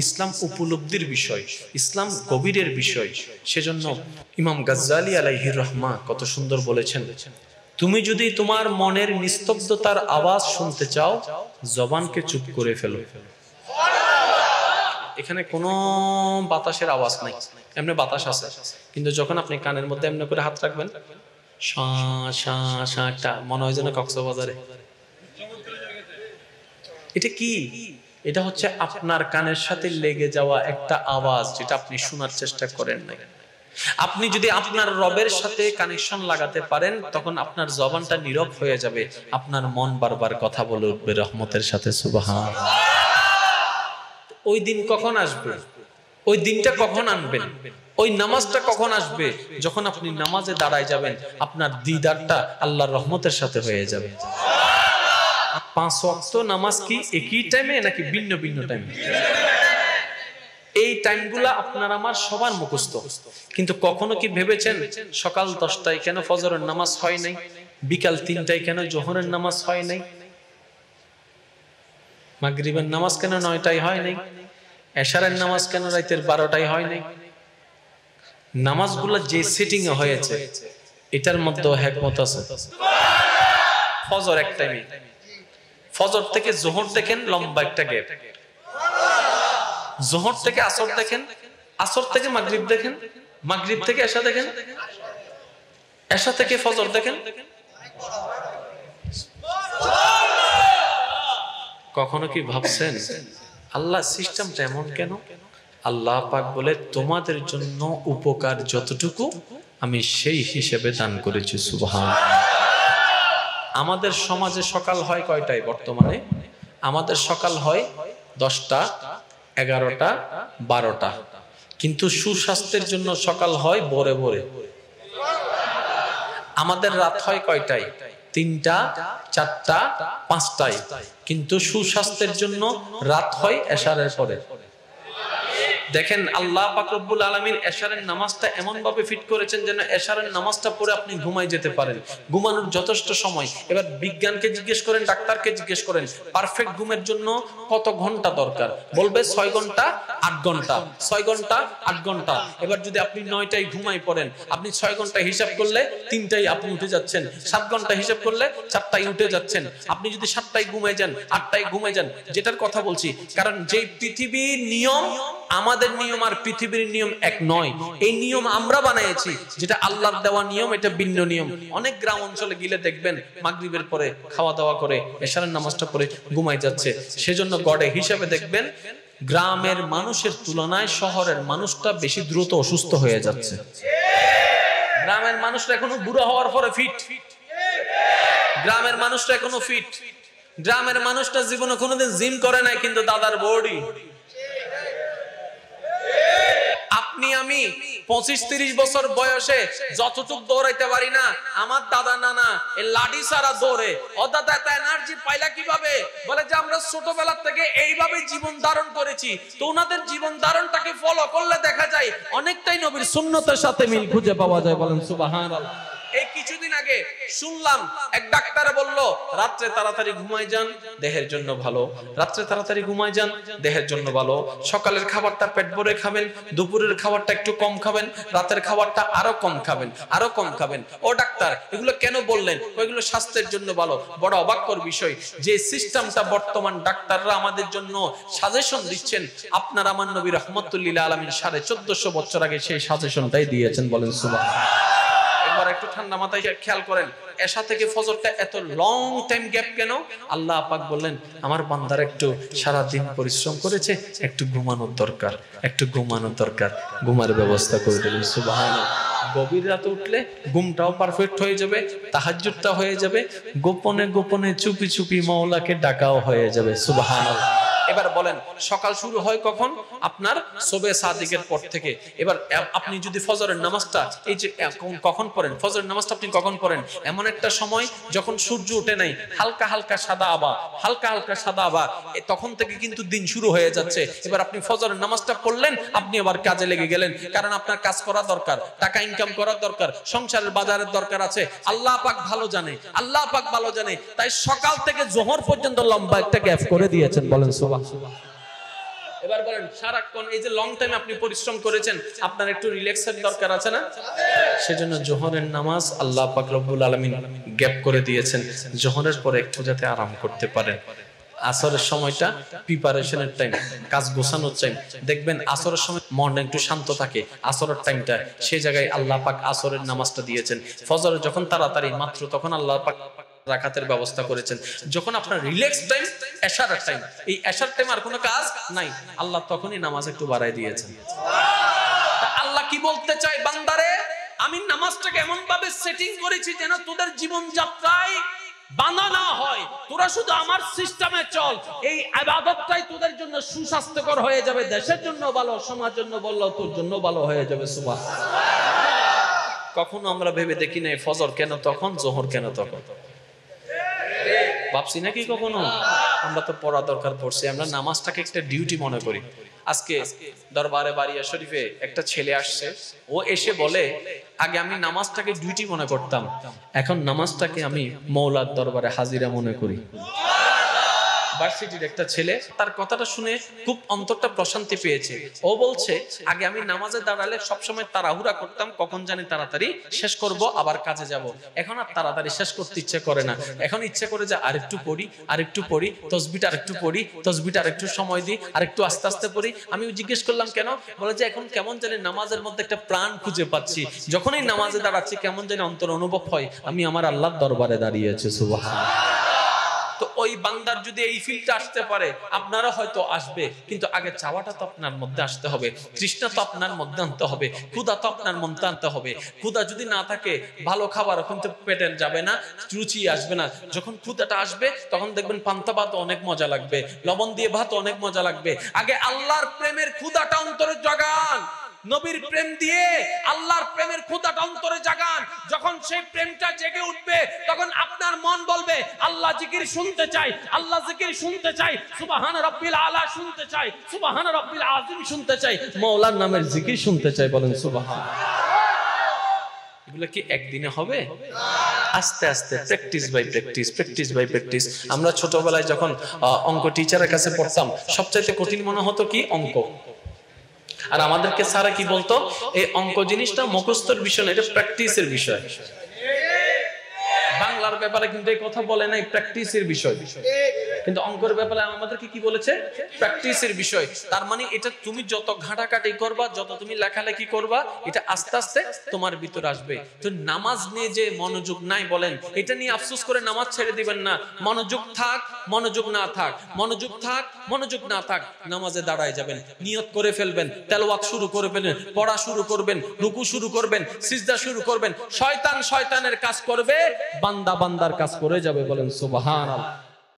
ইসলাম উপলব্ধির বিষয়, ইসলাম গভীরের বিষয়। সেজন্য ইমাম গাজ্জালি আলাইহির রহমা কত সুন্দর বলেছেন, তুমি যদি তোমার মনের নিস্তব্ধতার আওয়াজ শুনতে চাও, জবানকে চুপ করে ফেলো। এখানে কোনো বাতাসের আওয়াজ নাই, এমনি বাতাস আছে, কিন্তু যখন আপনি কানের মধ্যে এমনি করে হাত রাখবেন, একটা মনে হয় যেন কক্সবাজারে। এটা কি? এটা হচ্ছে আপনার কানের সাথে লেগে যাওয়া একটা আওয়াজ, যেটা আপনি শোনার চেষ্টা করেন নাই। আপনি যদি আপনার রবের সাথে কানেকশন লাগাতে পারেন, তখন আপনার জবানটা নীরব হয়ে যাবে, আপনার মন বারবার কথা বলে উঠবে রহমতের সাথে সুবহানাল্লাহ। ওই দিন কখন আসবে? ওই দিনটা কখন আনবেন? ওই নামাজটা কখন আসবে? যখন আপনি নামাজে দাঁড়ায় যাবেন, আপনার দিদারটা আল্লাহর রহমতের সাথে হয়ে যাবে। 5 ওয়াক্ত নামাজ কি একই টাইমে নাকি ভিন্ন ভিন্ন টাইমে? এই টাইমগুলা আপনার আমার সবার মুখস্থ, কিন্তু কখনো কি ভেবেছেন সকাল 10টায় কেন ফজরের নামাজ হয় নাই? বিকাল 3টায় কেন জোহরের নামাজ হয় নাই? মাগরিবের নামাজ কেন 9টায় হয় নাই? এশারের নামাজ কেন রাতের 12টায় হয় নাই? নামাজগুলো যে সেটিং এ হয়েছে, এটার মধ্যে হিকমত আছে। ফজর এক টাইমে, ফজর থেকে জোহর দেখেন লম্বা একটা গ্যাপ, জোহর থেকে আসর দেখেন, আসর থেকে মাগরিব দেখেন, মাগরিব থেকে এশা দেখেন, এশা থেকে ফজর দেখেন। কখনো কি ভাবছেন আল্লাহ সিস্টেমটা এমন কেন? আল্লাহ পাক বলে, তোমাদের জন্য উপকার যতটুকু আমি সেই হিসেবে দান করেছি। সুবহানাল্লাহ। আমাদের সমাজে সকাল হয় কয়টায় বর্তমানে? আমাদের সকাল হয় 10টা, 11টা, 12টা, কিন্তু সুস্বাস্থ্যের জন্য সকাল হয় ভোরে ভোরে। আমাদের রাত হয় কয়টায়? 3টা, 4টা, 5টায়, কিন্তু সুস্বাস্থ্যের জন্য রাত হয় এশারের পরে। দেখেন আল্লাহ পাক রব্বুল আলামিন এশারের নামাজটা এমন ভাবে ফিট করেছেন যেন এশারের নামাজটা পড়ে আপনি ঘুমাই যেতে পারেন, ঘুমানোর যথেষ্ট সময়। এবার বিজ্ঞানকে জিজ্ঞেস করেন, ডাক্তারকে জিজ্ঞেস করেন, পারফেক্ট ঘুমের জন্য কত ঘন্টা দরকার? বলবে 6 ঘন্টা 8 ঘন্টা, 6 ঘন্টা 8 ঘন্টা। এবার যদি আপনি 9টায় ঘুমাই পড়েন, আপনি 6 ঘন্টা হিসাব করলে 3টায় আপনি উঠে যাচ্ছেন, 7 ঘন্টা হিসাব করলে 4টায় উঠে যাচ্ছেন। আপনি যদি 7টায় ঘুমাই যান, 8টায় ঘুমাই যান, যেটার কথা বলছি, কারণ যেই পৃথিবীর নিয়ম, আমাদের নিয়ম আর পৃথিবীর নিয়ম এক নয়। এই নিয়ম আমরা বানাইছি, যেটা আল্লাহর দেওয়া নিয়ম, এটা ভিন্ন নিয়ম। অনেক গ্রাম অঞ্চলে গেলে দেখবেন মাগরিবের পরে খাওয়া দাওয়া করে এশারের নামাজটা পড়ে ঘুমাই যাচ্ছে। সেজন্য গড়ে হিসাবে দেখবেন গ্রামের মানুষের তুলনায় শহরের মানুষটা বেশি দ্রুত অসুস্থ হয়ে যাচ্ছে। গ্রামের মানুষরা এখনো বুড়ো হওয়ার পরে ফিট, গ্রামের মানুষটা এখনো ফিট, গ্রামের মানুষটা জীবনে কোনোদিন জিম করে নাই, কিন্তু দাদার বডি। আপনি আমি 25-30 বছর বয়সে যতটুকু দৌড়াইতে পারি না, আমার দাদা নানা এই লাঠি ছাড়া দৌড়ে। ও দাদা এত এনার্জি পাইলা কিভাবে? বলে যে আমরা ছোটবেলা থেকে এইভাবে জীবন ধারণ করেছি। তো ওনাদের জীবন ধারণটাকে ফলো করলে দেখা যায় অনেকটাই নবীর সুন্নতের সাথে মিল খুঁজে পাওয়া যায়। বলেন সুবহানাল্লাহ। এই কিছুদিন আগে শুনলাম এক ডাক্তার বলল, রাত্রে তাড়াতাড়ি ঘুমায় যান, দেহের জন্য ভালো। রাত্রে তাড়াতাড়ি ঘুমায় যান, দেহের জন্য ভালো। সকালের খাবারটা পেট ভরে খাবেন, দুপুরের খাবারটা একটু কম খাবেন, রাতের খাবারটা আরো কম খাবেন, আরো কম খাবেন। ও ডাক্তার, এগুলো কেন বললেন? ওইগুলো স্বাস্থ্যের জন্য ভালো। বড় অবাককর বিষয়, যে সিস্টেমটা বর্তমান ডাক্তাররা আমাদের জন্য সাজেশন দিচ্ছেন, আপনার আমার নবী রাহমাতুল লিল আলামিন 1450 বছর আগে সেই সাজেশনটাই দিয়েছেন। বলেন সুবহানাল্লাহ। একবার একটু ঠান্ডা মাথায় খেয়াল করেন, এশা থেকে ফজরটা এত লং টাইম গ্যাপ কেন? আল্লাহ পাক বললেন, আমার বান্দার একটু সারা দিন পরিশ্রম করেছে, একটু ঘুমানোর দরকার, একটু ঘুমানোর দরকার, ঘুমার ব্যবস্থা করে দিলেন। সুবহানাল্লাহ। গভীর রাতে উঠলে ঘুমটাও পারফেক্ট হয়ে যাবে, তাহাজ্জুদটা হয়ে যাবে, গোপনে গোপনে চুপি চুপি মাওলাকে ডাকাও হয়ে যাবে। সুবহানাল্লাহ। এবার বলেন সকাল শুরু হয় কখন? আপনার সুবহে সাদিকের পর থেকে। এবার আপনি যদি ফজরের নামাজটা এই যে কখন পড়েন, ফজরের নামাজটা আপনি কখন পড়েন? এমন একটা সময় যখন সূর্য ওঠে নাই, হালকা হালকা সাদা আভা, হালকা হালকা সাদা আভা, তখন থেকে কিন্তু দিন শুরু হয়ে যাচ্ছে। এবার আপনি ফজরের নামাজটা পড়লেন, আপনি আবার কাজে লেগে গেলেন, কারণ আপনার কাজ করা দরকার, টাকা ইনকাম করার দরকার, সংসারের বাজারের দরকার আছে। আল্লাহ পাক ভালো জানে, আল্লাহ পাক ভালো জানে, তাই সকাল থেকে জোহর পর্যন্ত লম্বা একটা গ্যাপ করে দিয়েছেন। বলেন সুবহানাল্লাহ। এবার বলেন সারাক্ষণ এই যে লং টাইম আপনি পরিশ্রম করেছেন, আপনার একটু রিল্যাক্সের দরকার আছে না? সেজন্য জোহরের নামাজ আল্লাহ পাক রব্বুল আলামিন গ্যাপ করে দিয়েছেন, জোহরের পরে একটু যাতে আরাম করতে পারেন। আসরের সময়টা প্রিপারেশনের টাইম, কাজ গোছানোর টাইম। দেখবেন আসরের সময় মনটা একটু শান্ত থাকে, আসরের টাইমটা, সেই জায়গায় আল্লাহ পাক আসরের নামাজটা দিয়েছেন। ফজর যখন তাড়াতাড়ি মাত্র, তখন আল্লাহ পাক রাকাতের ব্যবস্থা করেছেন। যখন আপনার রিল্যাক্স টাইম এশারের টাইম, এই এশার টাইম আর কোনো কাজ নাই, আল্লাহ তখনই নামাজ একটু বাড়ায় দিয়েছেন। আল্লাহ কি বলতে চাই, বান্দারে আমি নামাজটাকে এমন ভাবে সেটিং করেছি যেন তোদের জীবন যাত্রায় বাধা না হয়, তোরা শুধু আমার সিস্টেমে চল। এই ইবাদতটাই তোদের জন্য সুস্বাস্থ্যকর হয়ে যাবে, দেশের জন্য ভালো, সমাজের জন্য বললো তোর জন্য ভালো হয়ে যাবে। সুবহানাল্লাহ। কখনো আমরা ভেবে দেখি না ফজর কেন তখন, জোহর কেন তখন, ভাবছি নাকি কখনো? আমরা তো পড়া দরকার পড়ছি, আমরা নামাজটাকে একটা ডিউটি মনে করি। আজকে দরবারে বাড়িয়া শরীফে একটা ছেলে আসছে, ও এসে বলে আগে আমি নামাজটাকে ডিউটি মনে করতাম, এখন নামাজটাকে আমি মৌলার দরবারে হাজিরা মনে করি। ভার্সিটির একটা ছেলে, তার কথাটা শুনে খুব অন্তরটা প্রশান্তি পেয়েছে। ও বলছে আগে আমি নামাজে দাঁড়ালে সবসময় তাড়াহুড়া করতাম, কখন জানি তাড়াতাড়ি শেষ করব, আবার কাজে যাব। এখন আর তাড়াতাড়ি শেষ করতে ইচ্ছে করে না, এখন ইচ্ছে করে যে আরেকটু পড়ি, আরেকটু পড়ি, তসবিটা আরেকটু পড়ি, তসবিটা আরেকটু সময় দিই, আরেকটু আস্তে আস্তে পড়ি। আমি জিজ্ঞেস করলাম কেন? বলে যে এখন কেমন জানি নামাজের মধ্যে একটা প্রাণ খুঁজে পাচ্ছি, যখনই নামাজে দাঁড়াচ্ছি কেমন জানি অন্তর অনুভব হয় আমি আমার আল্লাহর দরবারে দাঁড়িয়ে আছি। সুবহানাল্লাহ। তো ওই বান্দার যদি এই ফিলটা আসতে পারে, আপনারা হয়তো আসবে, কিন্তু আগে চাওয়াটা তো আপনার মধ্যে আসতে হবে, তৃষ্ণা তো আপনার মধ্যে আনতে হবে, ক্ষুধা তো আপনার মধ্যে আনতে হবে। ক্ষুধা যদি না থাকে ভালো খাবার কিন্তু পেটে যাবে না, রুচি আসবে না। যখন ক্ষুধাটা আসবে তখন দেখবেন পান্তা ভাত অনেক মজা লাগবে, লবণ দিয়ে ভাত অনেক মজা লাগবে। আগে আল্লাহর প্রেমের ক্ষুধাটা অন্তরে জাগান, নবীর প্রেম দিয়ে আল্লাহর প্রেমের ক্ষুধাটা অন্তরে জাগান। যখন সেই প্রেমটা জেগে উঠবে তখন আপনার মন বলবে আল্লাহ জিকির শুনতে চাই, আল্লাহ জিকির শুনতে চাই, সুবহান রাব্বিল আলা শুনতে চাই, সুবহান রাব্বিল আযীম শুনতে চাই, মাওলার নামের জিকির শুনতে চাই। বলেন সুবহান। এগুলো কি একদিনে হবে? আস্তে আস্তে, practice by practice, practice by practice. আমরা ছোটবেলায় যখন অঙ্ক টিচারের কাছে পড়তাম, সবচাইতে কঠিন মনে হতো কি? অঙ্ক। আর আমাদেরকে স্যারা কি বলতো, এই অঙ্ক জিনিসটা মুখস্থের বিষয় না, এটা প্র্যাকটিসের বিষয়। বাংলার ব্যাপারে কিন্তু এই কথা বলে নাই, প্র্যাকটিসের বিষয়। কিন্তু অঙ্কের ব্যাপারে আমাদেরকে কি বলেছে? প্র্যাকটিসের বিষয়। তার মানে এটা তুমি যত ঘাটাঘাটি করবা, যত তুমি লেখালেখি করবা, এটা আস্তে আস্তে তোমার ভিতর আসবে। তো নামাজ নিয়ে যে মনোযোগ নাই বলেন, এটা নিয়ে আফসোস করে নামাজ ছেড়ে দিবেন না। মনোযোগ থাক, মনোযোগ না থাক, মনোযোগ থাক, মনোযোগ না থাক, নামাজে দাঁড়ায় যাবেন, নিয়ত করে ফেলবেন, তেলাওয়াত শুরু করে ফেলবেন, পড়া শুরু করবেন, রুকু শুরু করবেন, সিজদা শুরু করবেন। শয়তান শয়তানের কাজ করবে, বান্দা বান্দার কাজ করে যাবে। বলেন সুবহানাল্লাহ।